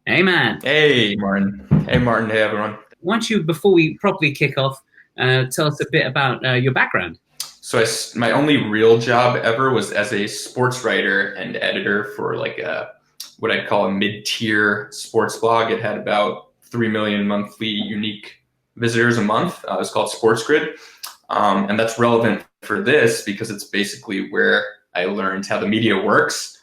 Hey man, Hey, Martin. Hey, Martin. Hey, everyone. before we properly kick off, tell us a bit about your background. My only real job ever was as a sports writer and editor for like what I'd call a mid-tier sports blog. It had about 3 million monthly unique visitors a month. It was called Sports Grid. And that's relevant for this because it's basically where I learned how the media works,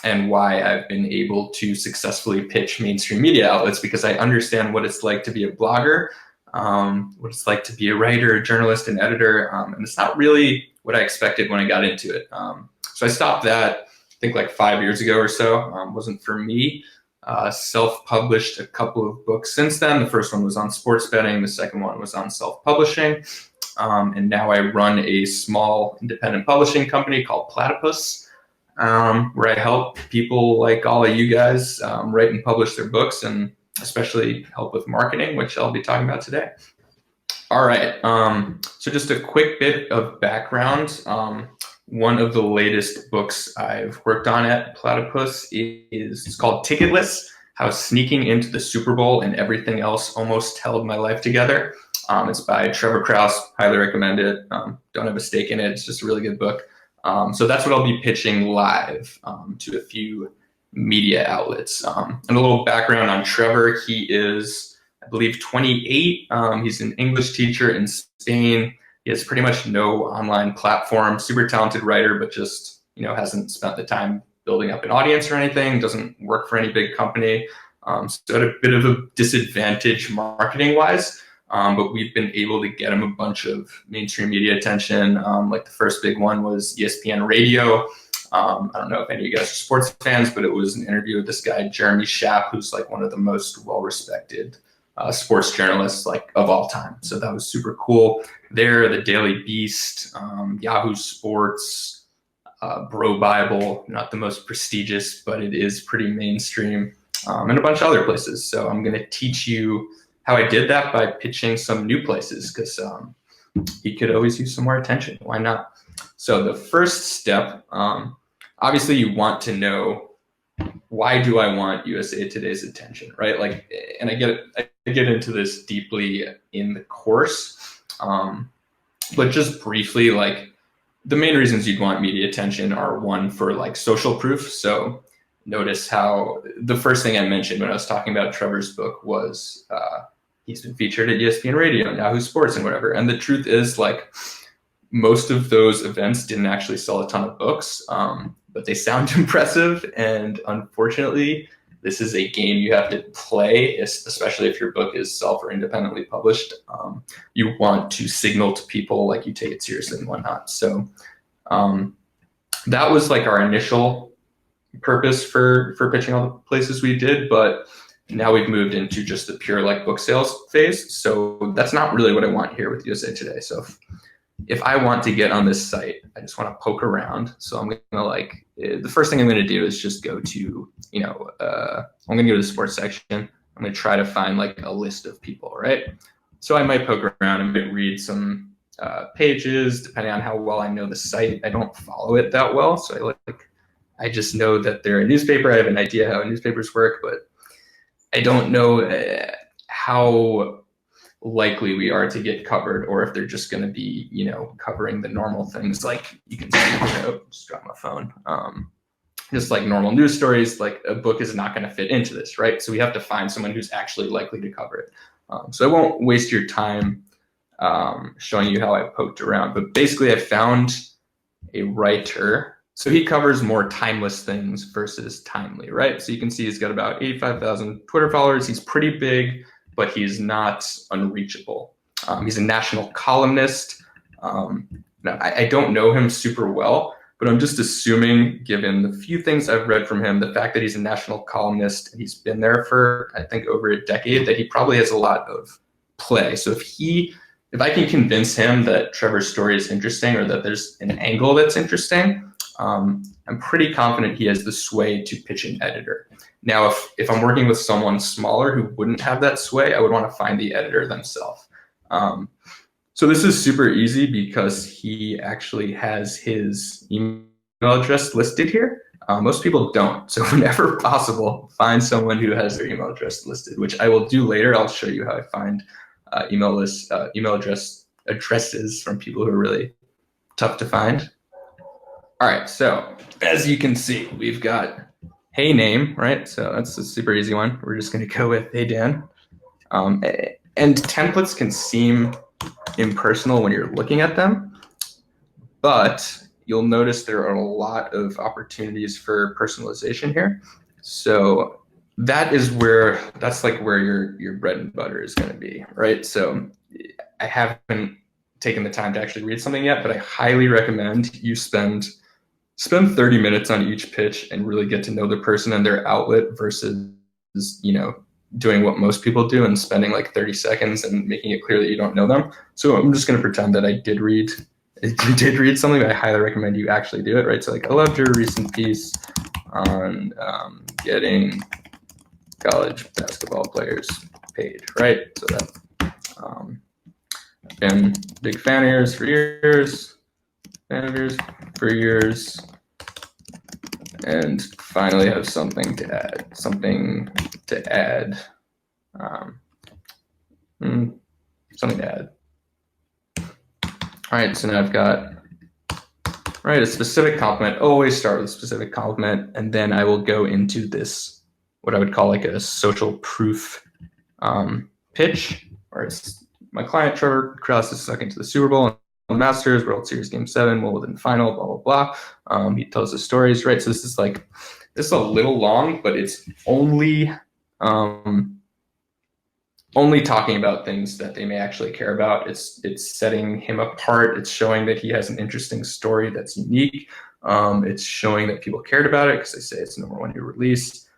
and why I've been able to successfully pitch mainstream media outlets because I understand what it's like to be a blogger, what it's like to be a writer, a journalist, an editor. And it's not really what I expected when I got into it. So I stopped that, I think like 5 years ago or so. Wasn't for me. Self-published a couple of books since then. The first one was on sports betting. The second one was on self-publishing. And now I run a small independent publishing company called Platypus, where I help people like all of you guys write and publish their books, and especially help with marketing, which I'll be talking about today. All right. So just a quick bit of background. One of the latest books I've worked on at Platypus is it's called Ticketless: How Sneaking into the Super Bowl and Everything Else Almost Held My Life Together. It's by Trevor Krause. Highly recommend it. Don't have a stake in it. It's just a really good book. So that's what I'll be pitching live to a few media outlets. And a little background on Trevor. He is, I believe, 28. He's an English teacher in Spain. He has pretty much no online platform. Super talented writer, but just hasn't spent the time building up an audience or anything. Doesn't work for any big company. So at a bit of a disadvantage marketing wise. But we've been able to get him a bunch of mainstream media attention. Like the first big one was ESPN Radio. I don't know if any of you guys are sports fans, but it was an interview with this guy, Jeremy Schaap, who's like one of the most well-respected sports journalists like of all time. So that was super cool. There, the Daily Beast, Yahoo Sports, Bro Bible, not the most prestigious, but it is pretty mainstream, and a bunch of other places. So I'm going to teach you how I did that by pitching some new places because he could always use some more attention. Why not? So the first step, obviously, you want to know, why do I want USA Today's attention, right? Like, and I get into this deeply in the course, but just briefly, like the main reasons you'd want media attention are, one, for like social proof. So notice how the first thing I mentioned when I was talking about Trevor's book was he's been featured at ESPN Radio and Yahoo Sports and whatever. And the truth is, like, most of those events didn't actually sell a ton of books, but they sound impressive. And unfortunately, this is a game you have to play, especially if your book is self or independently published. You want to signal to people like you take it seriously and whatnot. So that was like our initial purpose for pitching all the places we did, but now we've moved into just the pure like book sales phase. So that's not really what I want here with USA Today. So if I want to get on this site, I just want to poke around. So I'm gonna like the first thing I'm gonna do is just go to I'm gonna go to the sports section. I'm gonna try to find like a list of people, right? So I might poke around and might read some pages depending on how well I know the site. I don't follow it that well, so I just know that they're a newspaper. I have an idea how newspapers work, but I don't know how likely we are to get covered, or if they're just going to be, covering the normal things. Like you can see, just drop my phone. Just like normal news stories, like a book is not going to fit into this, right? So we have to find someone who's actually likely to cover it. So I won't waste your time showing you how I poked around, but basically I found a writer. So he covers more timeless things versus timely, right? So you can see he's got about 85,000 Twitter followers. He's pretty big, but he's not unreachable. He's a national columnist. Now, I don't know him super well, but I'm just assuming, given the few things I've read from him, the fact that he's a national columnist and he's been there for, I think, over a decade, that he probably has a lot of play. So if I can convince him that Trevor's story is interesting, or that there's an angle that's interesting, I'm pretty confident he has the sway to pitch an editor. Now, if I'm working with someone smaller who wouldn't have that sway, I would want to find the editor themselves. So this is super easy because he actually has his email address listed here. Most people don't. So whenever possible, find someone who has their email address listed, which I will do later. I'll show you how I find email addresses from people who are really tough to find. All right, so as you can see, we've got hey name, right? So that's a super easy one. We're just going to go with hey Dan. And templates can seem impersonal when you're looking at them, but you'll notice there are a lot of opportunities for personalization here. So that's like where your bread and butter is going to be, right? So I haven't taken the time to actually read something yet, but I highly recommend you spend 30 minutes on each pitch and really get to know the person and their outlet versus, doing what most people do and spending like 30 seconds and making it clear that you don't know them. So I'm just going to pretend that I did read something, but I highly recommend you actually do it, right? So like, I loved your recent piece on getting college basketball players paid, right? So that I've been a big fan of yours for years, and finally have something to add. Something to add. All right, so now I've got a specific compliment. Always start with a specific compliment, and then I will go into this, what I would call like a social proof pitch, where it's my client Trevor Krause is stuck into the Super Bowl and Masters, World Series Game 7, Wimbledon final, blah blah blah. He tells his stories, right? So this is a little long, but it's only talking about things that they may actually care about. It's setting him apart. It's showing that he has an interesting story that's unique. It's showing that people cared about it because they say it's number 1 new release.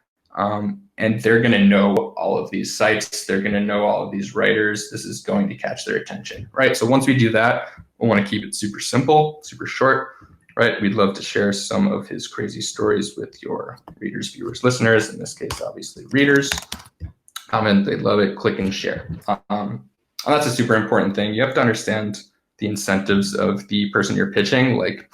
And they're going to know all of these sites. They're going to know all of these writers. This is going to catch their attention, right? So once we do that, we want to keep it super simple, super short, right? We'd love to share some of his crazy stories with your readers, viewers, listeners. In this case, obviously readers. Comment, they love it, click and share. And that's a super important thing. You have to understand the incentives of the person you're pitching. Like,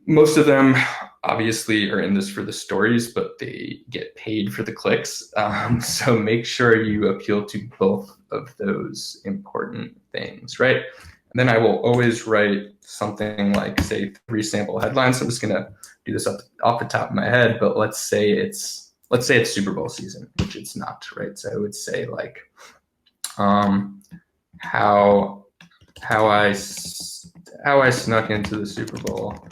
most of them obviously are in this for the stories, but they get paid for the clicks. So make sure you appeal to both of those important things, right? And then I will always write something like, say, 3 sample headlines. So I'm just gonna do this off the top of my head, but let's say it's Super Bowl season, which it's not, right? So I would say like, how I snuck into the Super Bowl,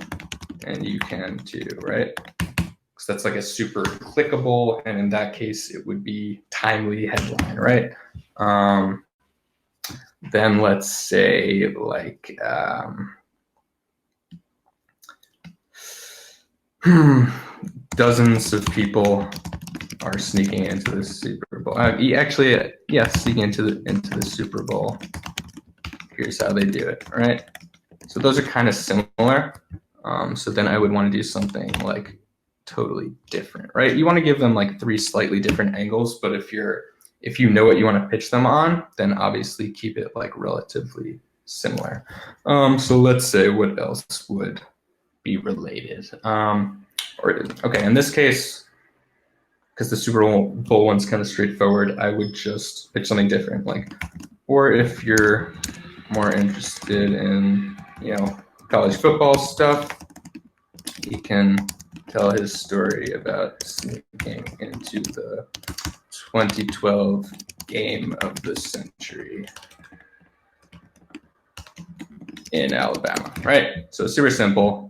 and you can too, right? Because that's like a super clickable, and in that case, it would be timely headline, right? Then let's say like, dozens of people are sneaking into the Super Bowl. Sneaking into the Super Bowl. Here's how they do it, right? So those are kind of similar. So then I would want to do something like totally different, right? You want to give them like 3 slightly different angles, but if you know what you want to pitch them on, then obviously keep it like relatively similar. So let's say, what else would be related? Okay, in this case, because the Super Bowl one's kind of straightforward, I would just pitch something different, like, or if you're more interested in, college football stuff, he can tell his story about sneaking into the 2012 game of the century in Alabama, right? So super simple.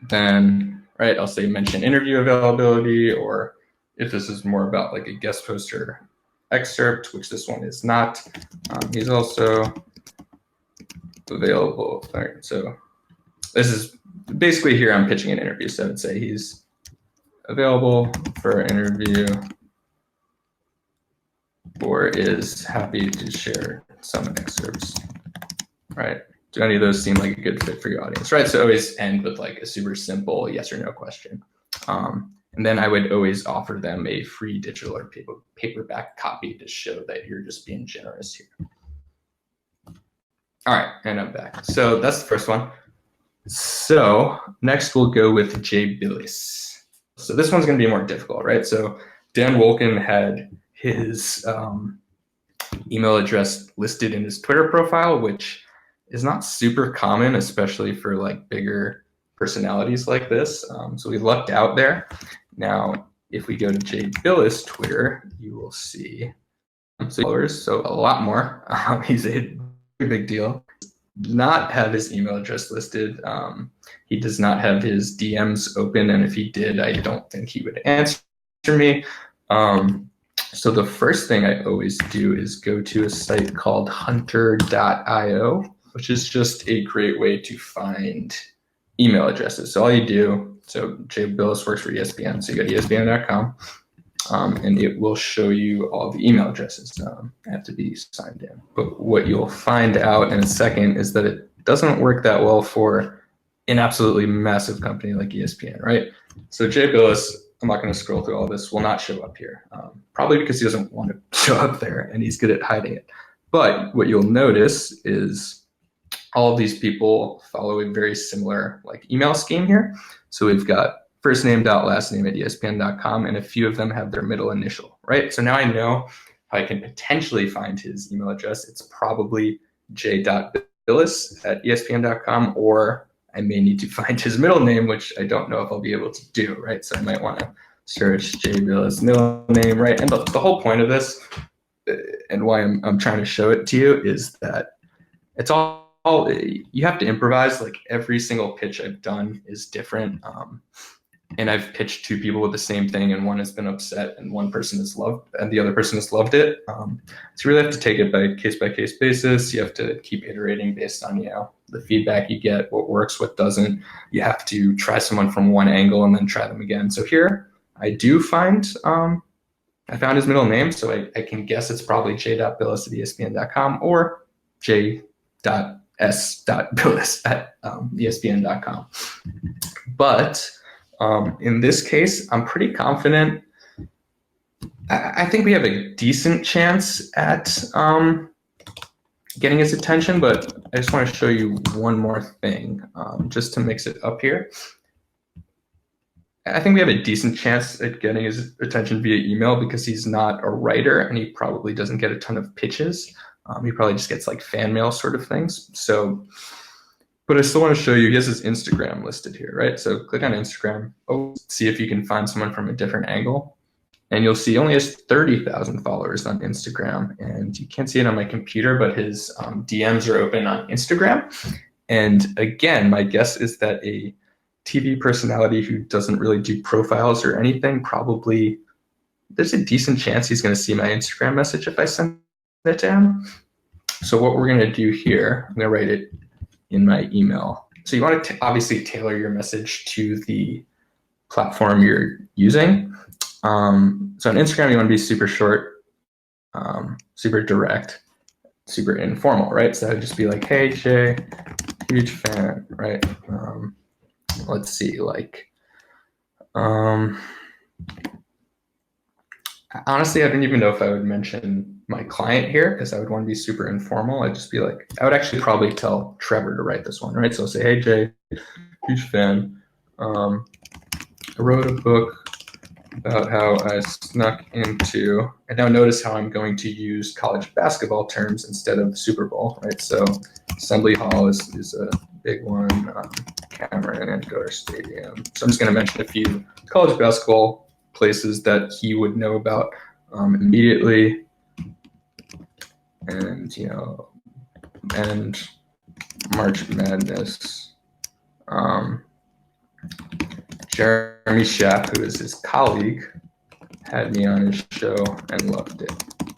Then, right, I'll say mention interview availability, or if this is more about like a guest poster excerpt, which this one is not, he's also available. All right, so this is basically, here I'm pitching an interview. So I'd say he's available for an interview or is happy to share some excerpts, right? Do any of those seem like a good fit for your audience, right? So always end with like a super simple yes or no question. And then I would always offer them a free digital or paperback copy to show that you're just being generous here. All right, and I'm back. So that's the first one. So next we'll go with Jay Billis. So this one's going to be more difficult, right? So Dan Wolken had his email address listed in his Twitter profile, which is not super common, especially for like bigger personalities like this. So we lucked out there. Now, if we go to Jay Billis' Twitter, you will see followers, so a lot more. He's a big deal. Does not have his email address listed. He does not have his DMs open, and if he did, I don't think he would answer me. So the first thing I always do is go to a site called hunter.io, which is just a great way to find email addresses. So all you do, so Jay Billis works for ESPN, so you go to ESPN.com, and it will show you all the email addresses. Have to be signed in. But what you'll find out in a second is that it doesn't work that well for an absolutely massive company like ESPN, right? So Jay Billis, I'm not going to scroll through all this, will not show up here, probably because he doesn't want to show up there and he's good at hiding it. But what you'll notice is all of these people follow a very similar like email scheme here. So we've got first name dot last name at ESPN.com, and a few of them have their middle initial, right? So now I know how I can potentially find his email address. It's probably j.billis at ESPN.com, or I may need to find his middle name, which I don't know if I'll be able to do, right? So I might want to search Jay Billis middle name, right? And the whole point of this, and why I'm trying to show it to you, is that it's all you have to improvise. Like every single pitch I've done is different. And I've pitched two people with the same thing, and one has been upset, and one person has loved, and the other person has loved it. So you really have to take it by case basis. You have to keep iterating based on the feedback you get, what works, what doesn't. You have to try someone from one angle and then try them again. So here I do find I found his middle name, so I can guess it's probably j.billis at ESPN.com or j.s.billis at ESPN.com. But in this case, I'm pretty confident. I think we have a decent chance at getting his attention, but I just want to show you one more thing just to mix it up here. I think we have a decent chance at getting his attention via email because he's not a writer and he probably doesn't get a ton of pitches. He probably just gets like fan mail sort of things. So, but I still want to show you, he has his Instagram listed here, right? So click on Instagram, see if you can find someone from a different angle. And you'll see he only has 30,000 followers on Instagram. And you can't see it on my computer, but his DMs are open on Instagram. And again, my guess is that a TV personality who doesn't really do profiles or anything, probably there's a decent chance he's going to see my Instagram message if I send it to him. So what we're going to do here, I'm going to write it in my email. So you want to obviously tailor your message to the platform you're using. So on Instagram, you want to be super short, super direct, super informal, right? So I'd just be like, hey, Jay, huge fan, right? Let's see, like, honestly, I don't even know if I would mention my client here because I would want to be super informal. I'd just be like, I would actually probably tell Trevor to write this one, right? So I'll say, hey, Jay, huge fan. I wrote a book about how I snuck into, and now notice how I'm going to use college basketball terms instead of Super Bowl, right? So Assembly Hall is a big one, Cameron and Goddard Stadium. So I'm just going to mention a few college basketball places that he would know about immediately, and and March Madness. Jeremy Schaff, who is his colleague, had me on his show and loved it.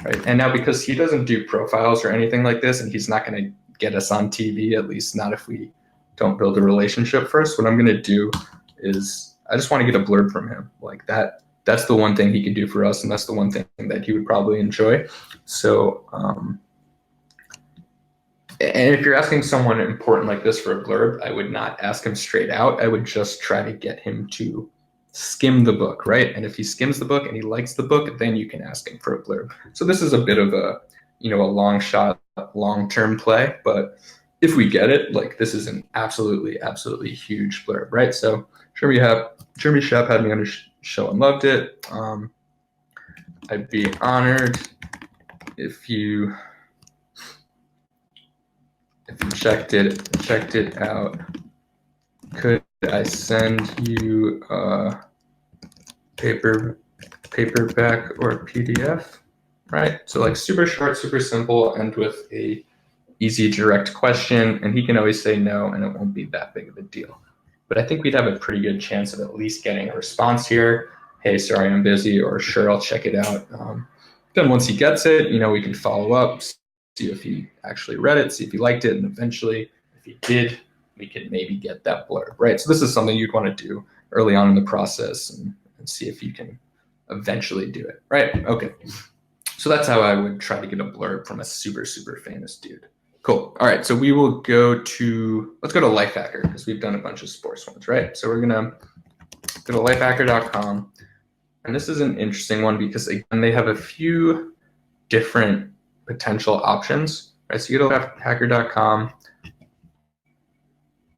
Right, and now because he doesn't do profiles or anything like this, and he's not going to get us on TV, at least not if we don't build a relationship first. What I'm going to do is I just want to get a blurb from him like that. That's the one thing he could do for us, and that's the one thing that he would probably enjoy. So, and if you're asking someone important like this for a blurb, I would not ask him straight out. I would just try to get him to skim the book, right? And if he skims the book and he likes the book, then you can ask him for a blurb. So this is a bit of a long shot, long-term play, but if we get it, like this is an absolutely huge blurb, right? So Jeremy Shepp had me on his show and loved it. I'd be honored if you checked it out. Could I send you a paperback or PDF? Right? So like super short, super simple, and with a easy, direct question, and he can always say no, and it won't be that big of a deal. But I think we'd have a pretty good chance of at least getting a response here. Hey, sorry, I'm busy, or sure, I'll check it out. Then once he gets it, we can follow up, see if he actually read it, see if he liked it, and eventually, if he did, we could maybe get that blurb, right? So this is something you'd want to do early on in the process and see if you can eventually do it, right? Okay. So that's how I would try to get a blurb from a super famous dude. Cool. All right. So we will let's go to Lifehacker, because we've done a bunch of sports ones, right? So we're going to go to lifehacker.com. And this is an interesting one because, again, they have a few different potential options, right? So you go to lifehacker.com,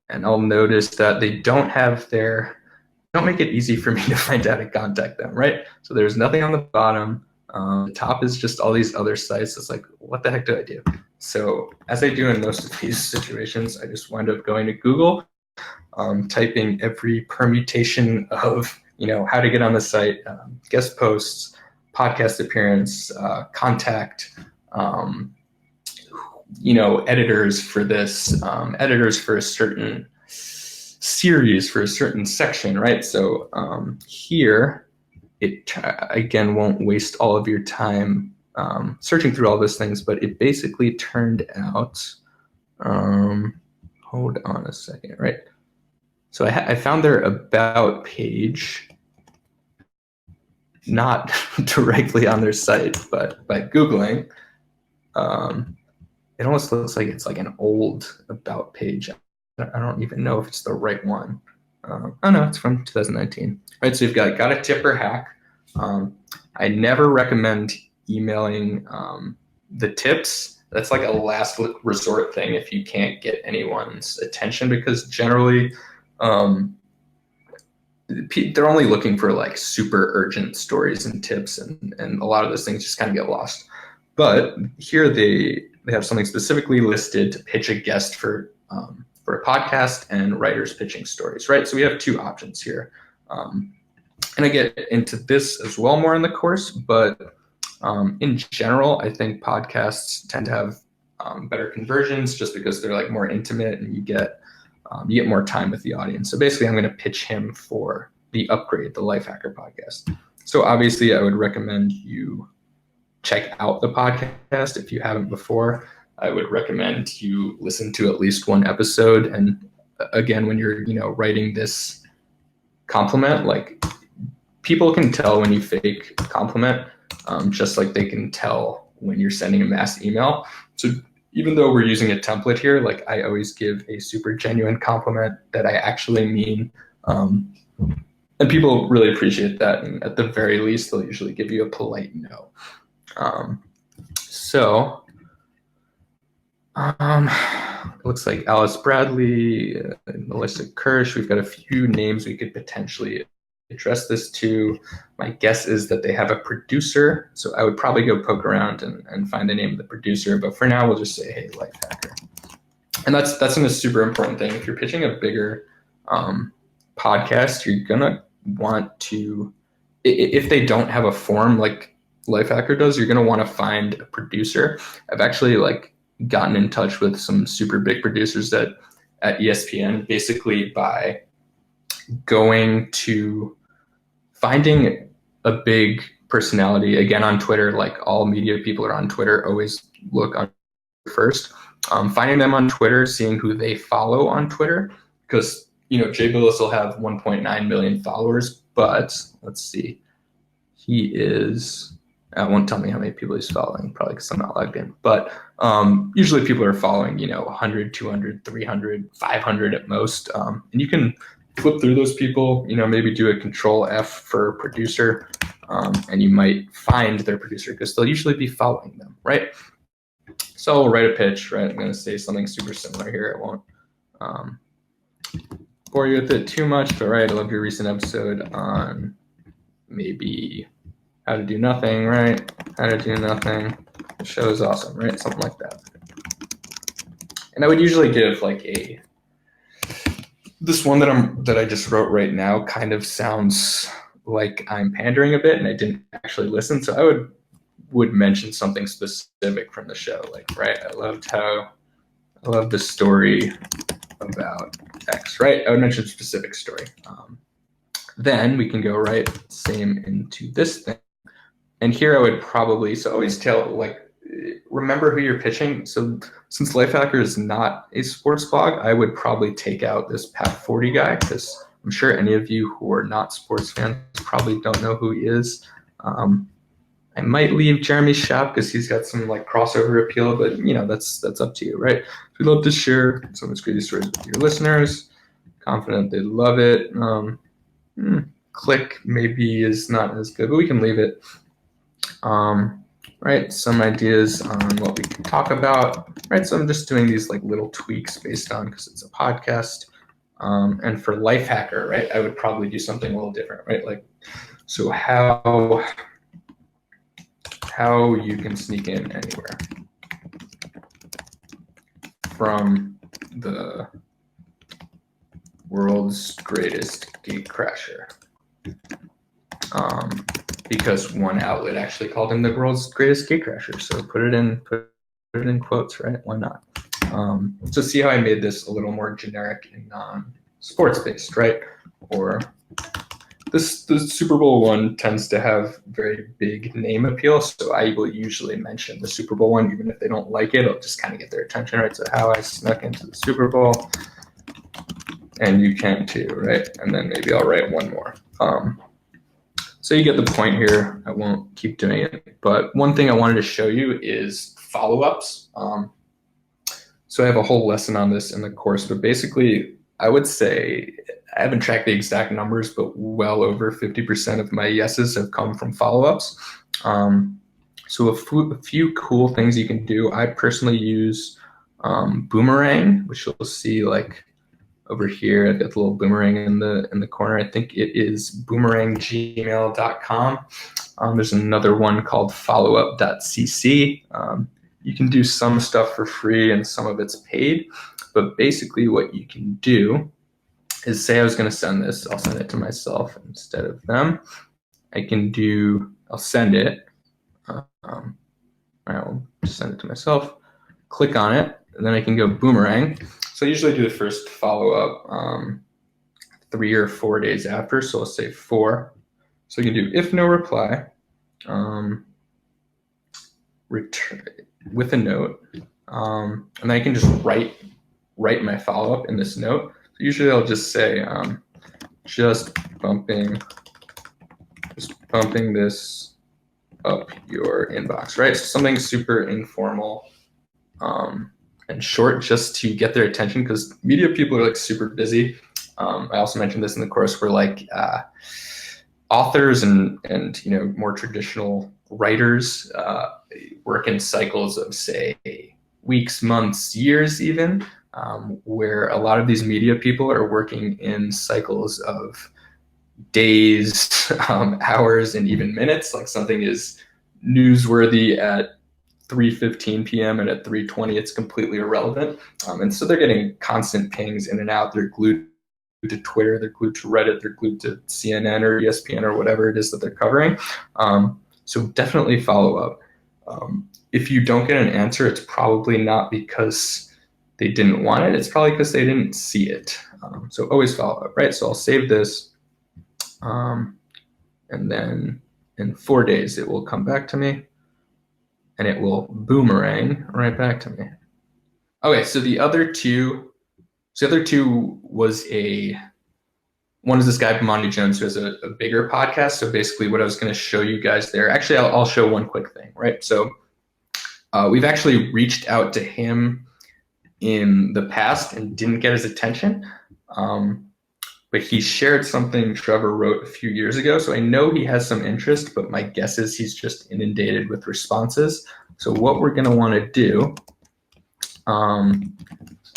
and I'll notice that they don't make it easy for me to find out and contact them, right? So there's nothing on the bottom. The top is just all these other sites. It's like, what the heck do I do? So as I do in most of these situations, I just wind up going to Google, typing every permutation of, how to get on the site, guest posts, podcast appearance, contact, editors for this, editors for a certain series, for a certain section, right? So here, it again won't waste all of your time searching through all those things, but it basically turned out, hold on a second, right? So I found their about page, not directly on their site, but by Googling, it almost looks like it's like an old about page. I don't even know if it's the right one. Oh no, it's from 2019. Right, so you've got a tip or hack. I never recommend emailing the tips. That's like a last resort thing if you can't get anyone's attention, because generally they're only looking for like super urgent stories and tips, and a lot of those things just kind of get lost. But here they have something specifically listed to pitch a guest for a podcast and writers pitching stories, right? So we have two options here. And I get into this as well more in the course, but in general, I think podcasts tend to have better conversions just because they're like more intimate, and you get more time with the audience. So basically, I'm going to pitch him for the Upgrade, the Lifehacker podcast. So obviously, I would recommend you check out the podcast if you haven't before. I would recommend you listen to at least one episode. And again, when you're writing this compliment, like, people can tell when you fake compliment, just like they can tell when you're sending a mass email. So even though we're using a template here, like, I always give a super genuine compliment that I actually mean. And people really appreciate that. And at the very least, they'll usually give you a polite no. It looks like Alice Bradley, Melissa Kirsch. We've got a few names we could potentially address this to. My guess is that they have a producer, so I would probably go poke around and find the name of the producer. But for now, we'll just say, hey, Lifehacker. And that's a super important thing. If you're pitching a bigger podcast, you're gonna want to, if they don't have a form like Lifehacker does, you're gonna want to find a producer. I've actually gotten in touch with some super big producers at ESPN, basically by going to finding a big personality, again, on Twitter. Like, all media people are on Twitter, always look on first. Finding them on Twitter, seeing who they follow on Twitter, because Jay Billis will have 1.9 million followers, but let's see, he is, won't tell me how many people he's following, probably because I'm not logged in, but usually people are following 100, 200, 300, 500 at most, and you can flip through those people, maybe do a Control F for producer, and you might find their producer because they'll usually be following them, right? So I'll write a pitch, right? I'm going to say something super similar here. I won't bore you with it too much, but right, I love your recent episode on maybe how to do nothing, right? How to do nothing. The show is awesome, right? Something like that. And I would usually give like this one that I just wrote right now kind of sounds like I'm pandering a bit and I didn't actually listen. So I would mention something specific from the show. Like, right, I love the story about X, right? I would mention a specific story. Then we can go right same into this thing. And here I would probably, so always tell, like, remember who you're pitching. So since Lifehacker is not a sports blog, I would probably take out this Pat 40 guy, because I'm sure any of you who are not sports fans probably don't know who he is. I might leave Jeremy Schaap because he's got some like crossover appeal, but you know, that's up to you, right? We'd love to share some of his greatest stories with your listeners. Confident they love it. Click maybe is not as good, but we can leave it. Right, some ideas on what we can talk about. Right, so I'm just doing these like little tweaks based on, because it's a podcast. And for Lifehacker, right, I would probably do something a little different, right? Like, so how you can sneak in anywhere from the world's greatest gate crasher. Because one outlet actually called him the world's greatest gate crasher. So put it in quotes, right? Why not? So see how I made this a little more generic and non-sports based, right? Or the Super Bowl one tends to have very big name appeal. So I will usually mention the Super Bowl one, even if they don't like it, it'll just kind of get their attention, right? So how I snuck into the Super Bowl, and you can too, right? And then maybe I'll write one more. So you get the point here. I won't keep doing it. But one thing I wanted to show you is follow-ups. So I have a whole lesson on this in the course, but basically I would say, I haven't tracked the exact numbers, but well over 50% of my yeses have come from follow-ups. So a few cool things you can do. I personally use Boomerang, which you'll see like over here. I've got the little boomerang in the corner. I think it is boomeranggmail.com. There's another one called followup.cc. You can do some stuff for free and some of it's paid, but basically what you can do is, say I was going to send this, I'll send it to myself instead of them. I'll send it. I'll just send it to myself, click on it, and then I can go boomerang. So I usually do the first follow-up 3 or 4 days after. So I'll say 4. So you can do if no reply, return with a note, and then I can just write my follow-up in this note. So usually I'll just say just bumping this up your inbox, right? So something super informal and short, just to get their attention, because media people are like super busy. I also mentioned this in the course, where like authors and you know, more traditional writers work in cycles of, say, weeks, months, years even, where a lot of these media people are working in cycles of days, hours, and even minutes. Like something is newsworthy at 3:15 p.m. and at 3:20 it's completely irrelevant. And so they're getting constant pings in and out. They're glued to Twitter, they're glued to Reddit, they're glued to CNN or ESPN or whatever it is that they're covering. So definitely follow up. If you don't get an answer, it's probably not because they didn't want it. It's probably because they didn't see it. So always follow up, right? So I'll save this. And then in 4 days, it will come back to me and it will boomerang right back to me. Okay, so the other two was one is this guy, Bomani Jones, who has a bigger podcast. So basically what I was going to show you guys there, actually, I'll show one quick thing, right? So we've actually reached out to him in the past and didn't get his attention. But he shared something Trevor wrote a few years ago. So I know he has some interest, but my guess is he's just inundated with responses. So what we're going to want to do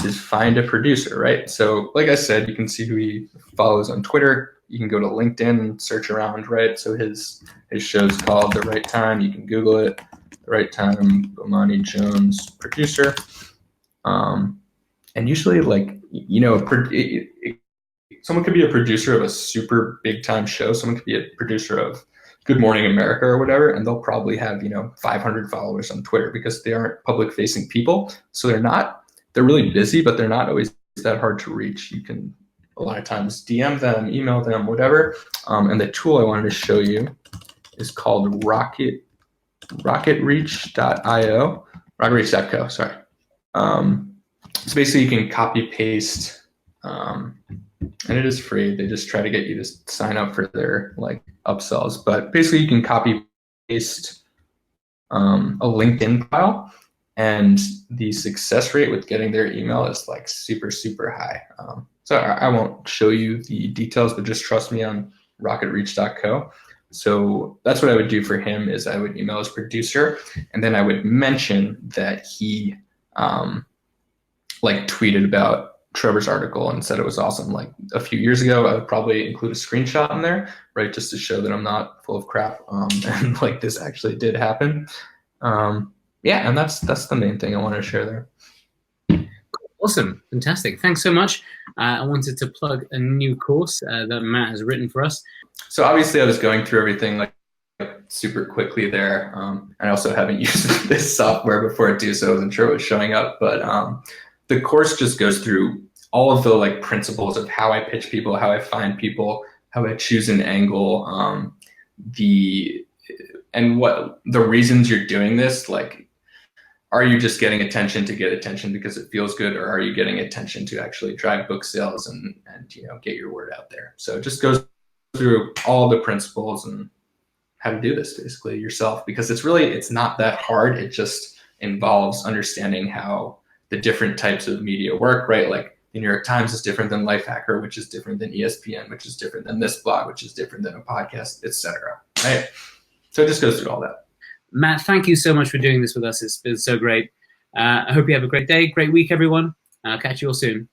is find a producer, right? So like I said, you can see who he follows on Twitter. You can go to LinkedIn and search around, right? So his show's called The Right Time. You can Google it, The Right Time, Bomani Jones producer. And usually, like, you know, someone could be a producer of a super big time show. Someone could be a producer of Good Morning America or whatever, and they'll probably have, you know, 500 followers on Twitter because they aren't public facing people. So they're really busy, but they're not always that hard to reach. You can a lot of times DM them, email them, whatever. And the tool I wanted to show you is called rocketreach.io, rocketreach.co, sorry. So basically you can copy paste, and it is free. They just try to get you to sign up for their like upsells, but basically you can copy paste a LinkedIn file, and the success rate with getting their email is like super, super high. So I won't show you the details, but just trust me on rocketreach.co. So that's what I would do for him is I would email his producer, and then I would mention that he like tweeted about Trevor's article and said it was awesome like a few years ago. I would probably include a screenshot in there, right, just to show that I'm not full of crap, and like this actually did happen. Yeah, and that's the main thing I wanted to share there. Awesome, fantastic. Thanks so much. I wanted to plug a new course that Matt has written for us. So obviously I was going through everything like super quickly there. I also haven't used this software before too, so I wasn't sure what was showing up. But the course just goes through all of the like principles of how I pitch people, how I find people, how I choose an angle, and what the reasons you're doing this. Like, are you just getting attention to get attention because it feels good, or are you getting attention to actually drive book sales and you know, get your word out there? So it just goes through all the principles and how to do this basically yourself, because it's not that hard. It just involves understanding how the different types of media work, right? Like the New York Times is different than Lifehacker, which is different than ESPN, which is different than this blog, which is different than a podcast, etc. Right? So it just goes through all that. Matt, thank you so much for doing this with us. It's been so great. I hope you have a great day, great week, everyone. I'll catch you all soon.